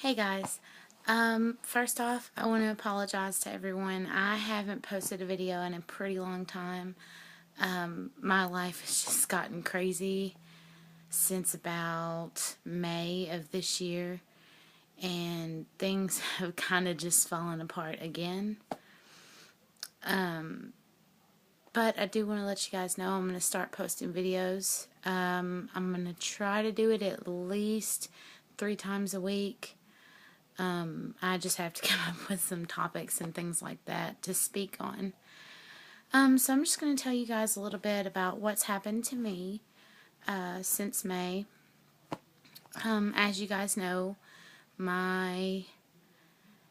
Hey guys, first off, I want to apologize to everyone. I haven't posted a video in a pretty long time. My life has just gotten crazy since about May of this year, and things have kind of just fallen apart again. But I do want to let you guys know I'm going to start posting videos. I'm going to try to do it at least 3 times a week. I just have to come up with some topics and things like that to speak on. So I'm just going to tell you guys a little bit about what's happened to me since May. As you guys know, my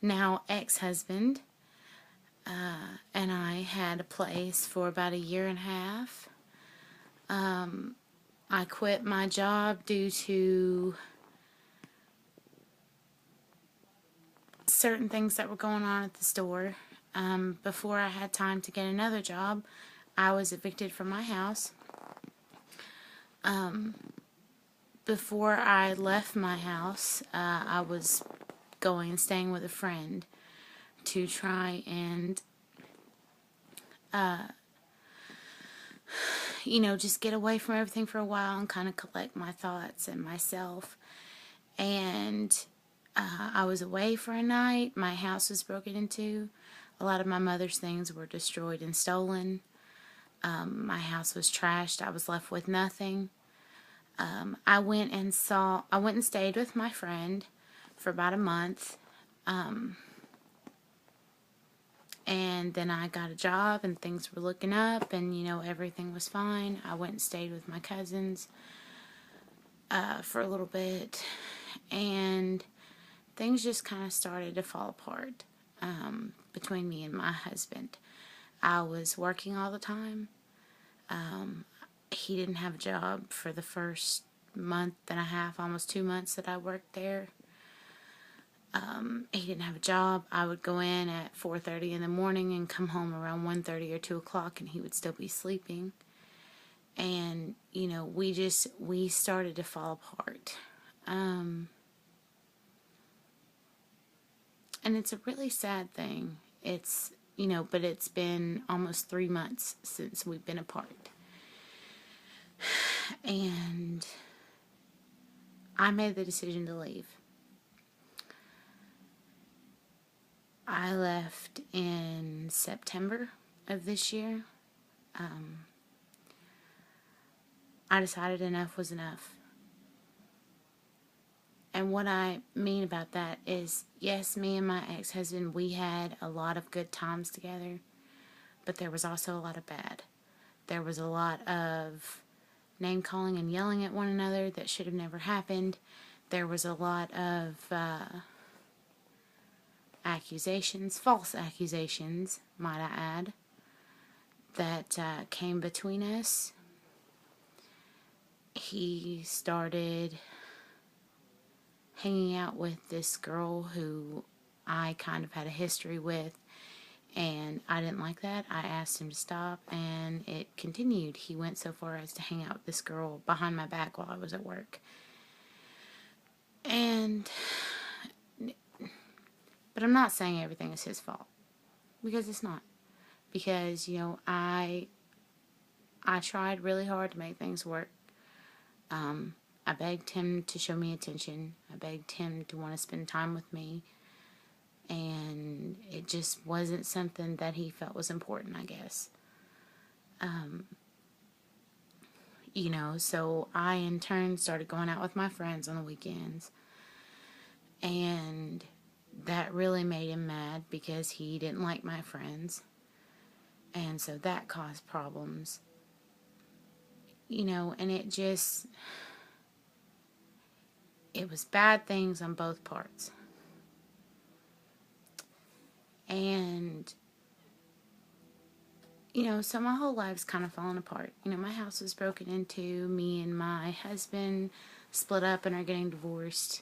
now ex-husband and I had a place for about a year and a half. I quit my job due to certain things that were going on at the store. Before I had time to get another job, I was evicted from my house. Before I left my house, I was going and staying with a friend to try and, just get away from everything for a while and kind of collect my thoughts and myself. And I was away for a night. My house was broken into. A lot of my mother's things were destroyed and stolen. My house was trashed. I was left with nothing. I went and stayed with my friend for about a month. And then I got a job and things were looking up and, everything was fine. I went and stayed with my cousins for a little bit. And things just kind of started to fall apart between me and my husband. I was working all the time. He didn't have a job for the first month and a half, almost 2 months that I worked there. He didn't have a job. I would go in at 4:30 in the morning and come home around 1:30 or 2 o'clock, and he would still be sleeping. And, we started to fall apart. And it's a really sad thing. But it's been almost 3 months since we've been apart. And I made the decision to leave. I left in September of this year. I decided enough was enough. And what I mean about that is, yes, me and my ex-husband, we had a lot of good times together, but there was also a lot of bad. There was a lot of name-calling and yelling at one another that should have never happened. There was a lot of accusations, false accusations, might I add, that came between us. He started hanging out with this girl who I kind of had a history with, and I didn't like that. I asked him to stop, and it continued. He went so far as to hang out with this girl behind my back while I was at work. But I'm not saying everything is his fault, because it's not. Because, I tried really hard to make things work. I begged him to show me attention. I begged him to want to spend time with me. And it just wasn't something that he felt was important, I guess. So I in turn started going out with my friends on the weekends. And that really made him mad because he didn't like my friends. And so that caused problems. And it was bad things on both parts. And, so my whole life's kind of fallen apart. My house was broken into. Me and my husband split up and are getting divorced.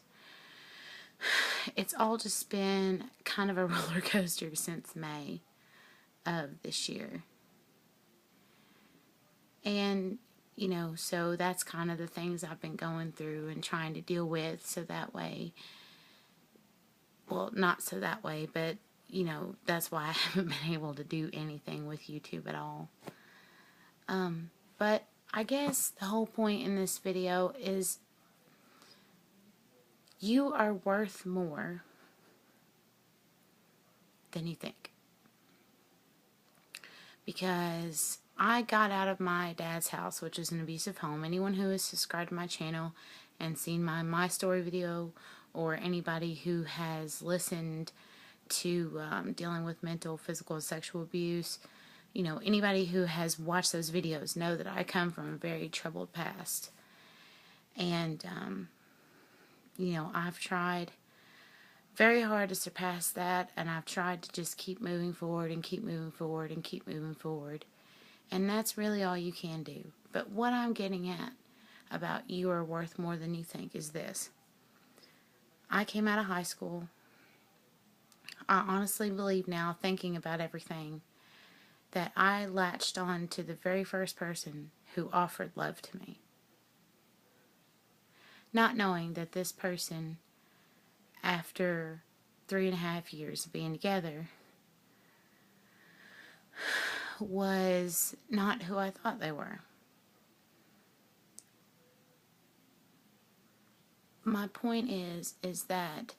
It's all just been kind of a roller coaster since May of this year. And, so that's kind of the things I've been going through and trying to deal with, so that way, well, not so that way, but you know, that's why I haven't been able to do anything with YouTube at all. But I guess the whole point in this video is you are worth more than you think. Because I got out of my dad's house, which is an abusive home. Anyone who has subscribed to my channel and seen my story video, or anybody who has listened to dealing with mental, physical, and sexual abuse, you know, anybody who has watched those videos know that I come from a very troubled past. And, you know, I've tried very hard to surpass that, and I've tried to just keep moving forward and keep moving forward and keep moving forward. And that's really all you can do. But what I'm getting at about you are worth more than you think is this. I came out of high school. I honestly believe now, thinking about everything, that I latched on to the very first person who offered love to me. Not knowing that this person, after 3.5 years of being together, was not who I thought they were. My point is that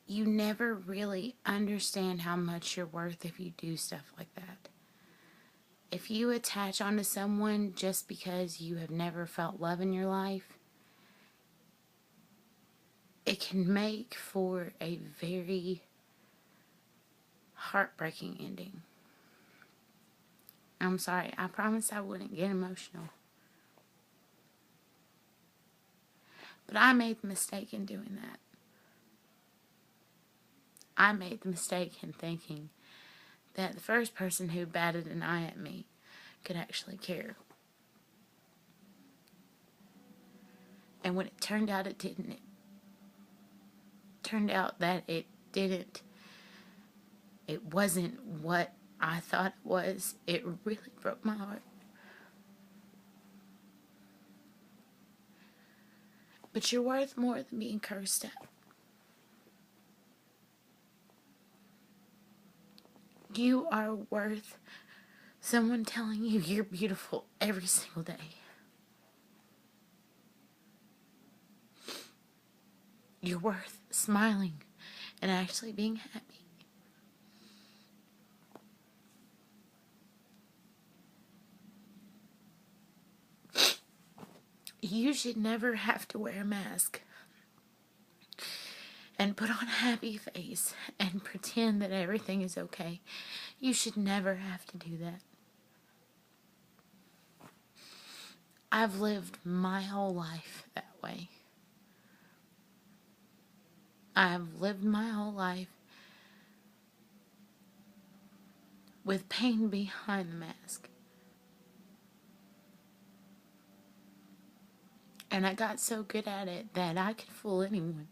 you never really understand how much you're worth if you do stuff like that. If you attach onto someone just because you have never felt love in your life, it can make for a very heartbreaking ending. I'm sorry, I promised I wouldn't get emotional. But I made the mistake in doing that. I made the mistake in thinking that the first person who batted an eye at me could actually care. And when it turned out it didn't, it turned out that it didn't. It wasn't what I thought it was. It really broke my heart. But you're worth more than being cursed at. You are worth someone telling you you're beautiful every single day. You're worth smiling and actually being happy. You should never have to wear a mask and put on a happy face and pretend that everything is okay. You should never have to do that. I've lived my whole life that way. I've lived my whole life with pain behind the mask. And I got so good at it that I could fool anyone.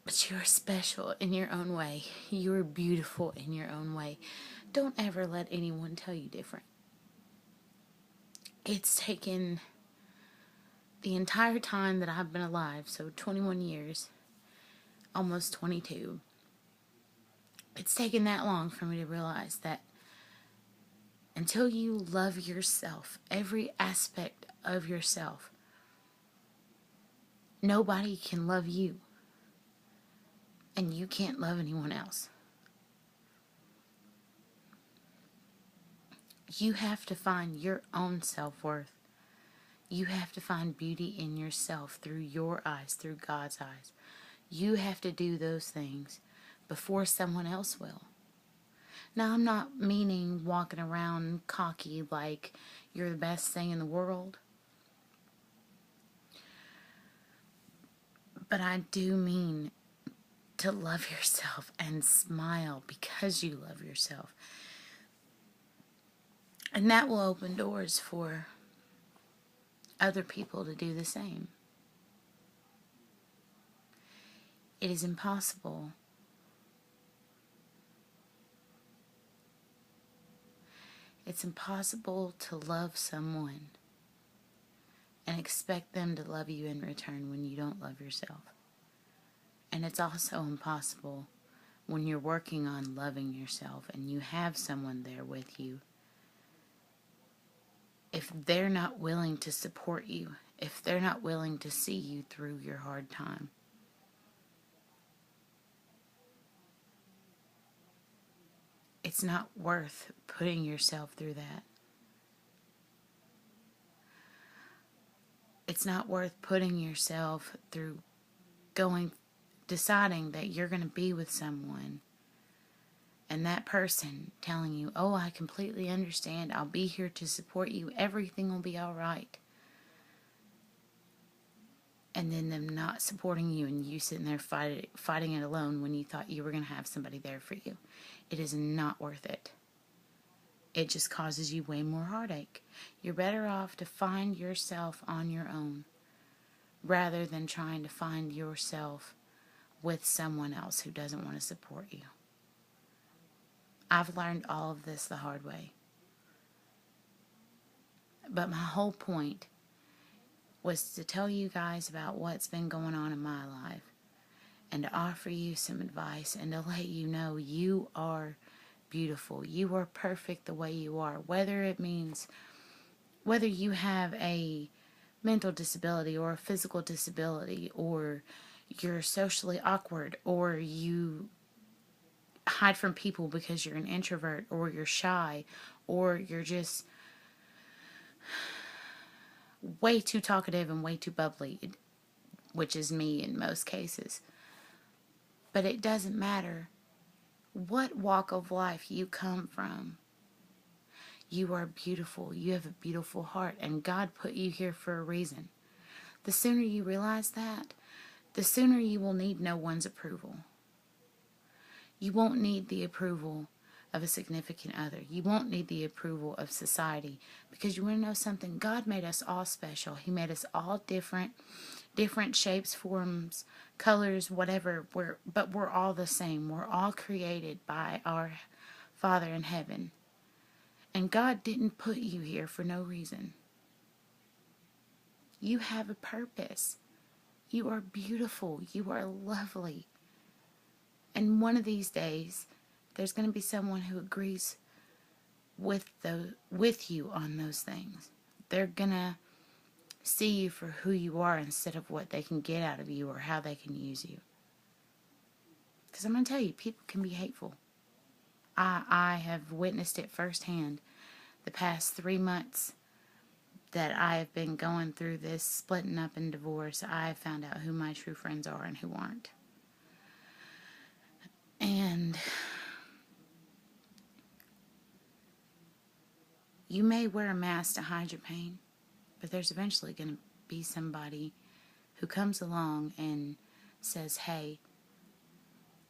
But you're special in your own way. You're beautiful in your own way. Don't ever let anyone tell you different. It's taken the entire time that I've been alive, so 21 years, almost 22. It's taken that long for me to realize that until you love yourself, every aspect of yourself, nobody can love you. And you can't love anyone else. You have to find your own self-worth. You have to find beauty in yourself through your eyes, through God's eyes. You have to do those things before someone else will. Now, I'm not meaning walking around cocky like you're the best thing in the world. But I do mean to love yourself and smile because you love yourself. And that will open doors for other people to do the same. It is impossible It's impossible to love someone and expect them to love you in return when you don't love yourself. And it's also impossible when you're working on loving yourself and you have someone there with you, if they're not willing to support you, if they're not willing to see you through your hard time. It's not worth putting yourself through that. It's not worth putting yourself through deciding that you're going to be with someone and that person telling you, oh, I completely understand, I'll be here to support you, everything will be all right. And then them not supporting you and you sitting there fighting it alone when you thought you were going to have somebody there for you. It is not worth it. It just causes you way more heartache. You're better off to find yourself on your own rather than trying to find yourself with someone else who doesn't want to support you. I've learned all of this the hard way. But my whole point was to tell you guys about what's been going on in my life and to offer you some advice and to let you know you are beautiful. You are perfect the way you are. Whether you have a mental disability or a physical disability, or you're socially awkward, or you hide from people because you're an introvert, or you're shy, or you're just way too talkative and way too bubbly, which is me in most cases. But it doesn't matter what walk of life you come from. You are beautiful. You have a beautiful heart, and God put you here for a reason. The sooner you realize that, the sooner you will need no one's approval. You won't need the approval of a significant other. You won't need the approval of society, because you want to know something? God made us all special. He made us all different shapes, forms, colors, whatever. But we're all the same. We're all created by our Father in heaven. And God didn't put you here for no reason. You have a purpose. You are beautiful. You are lovely. And one of these days, there's going to be someone who agrees with you on those things. They're going to see you for who you are instead of what they can get out of you or how they can use you. Because I'm going to tell you, people can be hateful. I have witnessed it firsthand the past 3 months that I have been going through this splitting up and divorce. I have found out who my true friends are and who aren't. And you may wear a mask to hide your pain, but there's eventually going to be somebody who comes along and says, hey,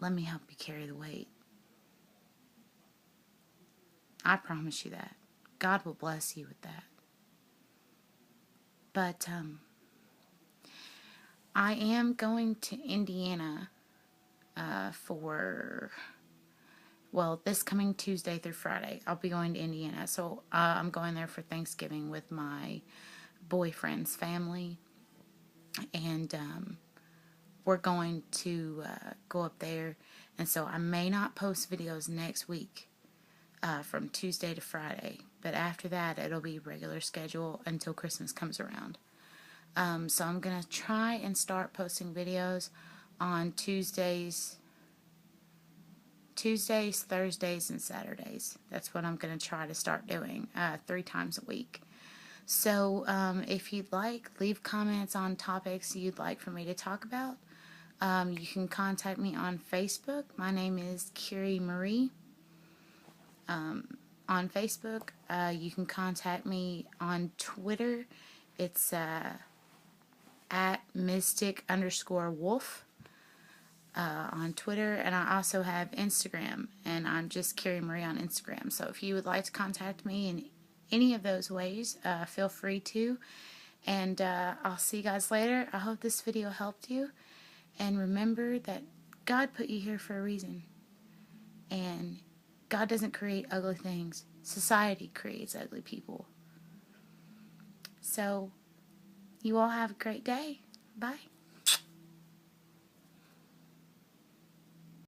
let me help you carry the weight. I promise you that. God will bless you with that. But I am going to Indiana this coming Tuesday through Friday. I'll be going to Indiana. So I'm going there for Thanksgiving with my boyfriend's family. And we're going to go up there. And so I may not post videos next week from Tuesday to Friday. But after that, it'll be regular schedule until Christmas comes around. So I'm going to try and start posting videos on Tuesdays, Thursdays, and Saturdays. That's what I'm going to try to start doing 3 times a week. So if you'd like, leave comments on topics you'd like for me to talk about. You can contact me on Facebook. My name is Kiri Marie. On Facebook, you can contact me on Twitter. It's at mystic_wolf on Twitter, and I also have Instagram, and I'm just Kiri Marie on Instagram. So if you would like to contact me in any of those ways, feel free to. And I'll see you guys later. I hope this video helped you. And remember that God put you here for a reason. And God doesn't create ugly things. Society creates ugly people. So, you all have a great day. Bye.